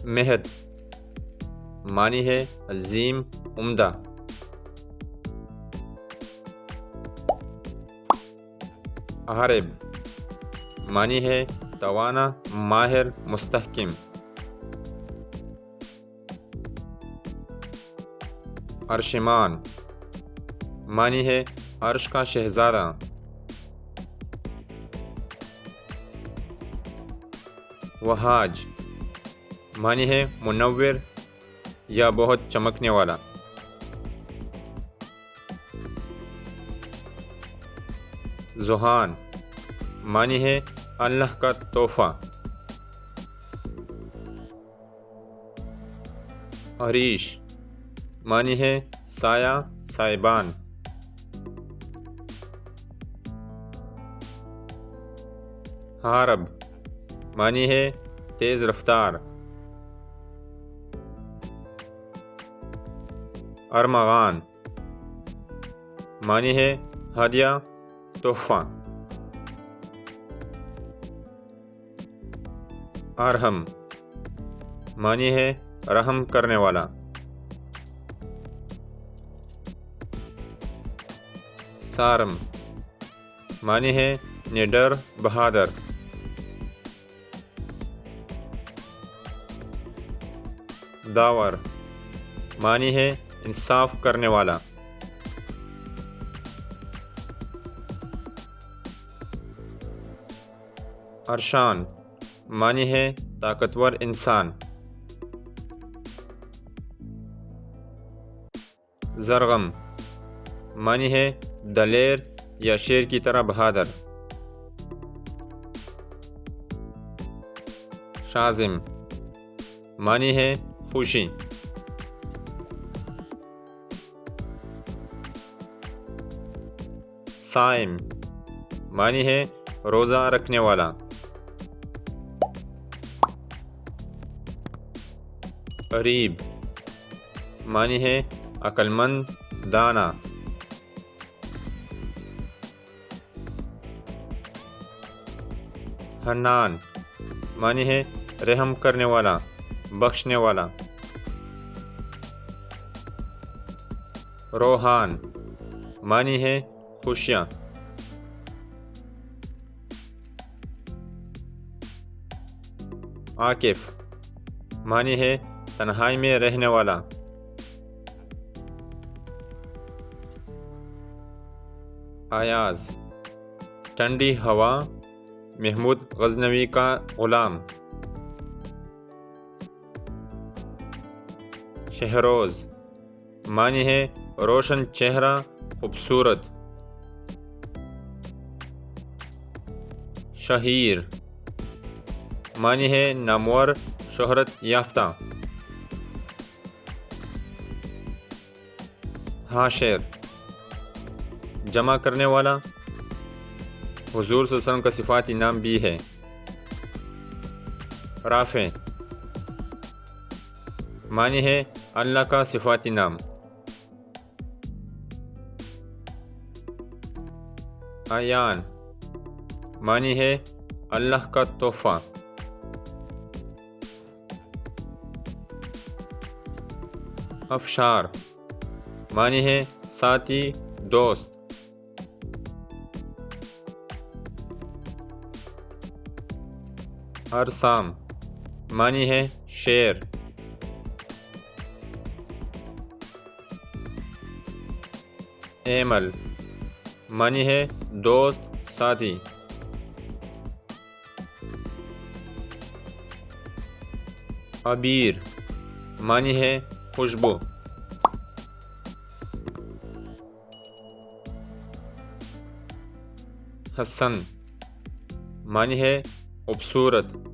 مہد معنی ہے عظیم عمدہ۔ عارب معنی ہے توانا ماہر مستحکم۔ عرشمان معنی ہے عرش کا شہزادہ۔ وہاج معنی ہے منور یا بہت چمکنے والا۔ ذہان معنی ہے اللہ کا تحفہ۔ عریش معنی ہے سایہ سائبان۔ ہارب معنی ہے تیز رفتار۔ ارمغان معنی ہے ہدیہ تحفہ۔ ارحم معنی ہے رحم کرنے والا۔ سارم معنی ہے نڈر بہادر۔ داور معنی ہے انصاف کرنے والا۔ عرشان معنی ہے طاقتور انسان۔ زرغم معنی ہے دلیر یا شیر کی طرح بہادر۔ شازم معنی ہے خوشی۔ صائم معنی ہے روزہ رکھنے والا۔ قریب معنی ہے عقل مند دانا۔ حنان معنی ہے رحم کرنے والا بخشنے والا۔ روحان معنی ہے خوشیاں۔ عاکف معنی ہے تنہائی میں رہنے والا۔ ایاز ٹھنڈی ہوا محمود غزنوی کا غلام۔ شہروز معنی ہے روشن چہرہ خوبصورت۔ شہیر معنی ہے نامور شہرت یافتہ۔ حاشر جمع کرنے والا۔ حضور صلی اللہ علیہ وسلم کا صفاتی نام بھی ہے۔ رافع معنی ہے اللہ کا صفاتی نام۔ عیان معنی ہے اللہ کا تحفہ۔ افشار معنی ہے ساتھی دوست۔ ارسام معنی ہے شیر۔ ایمل معنی ہے دوست ساتھی۔ عبیر معنی ہے خوشبو۔ حسن معنی ہے خوبصورت۔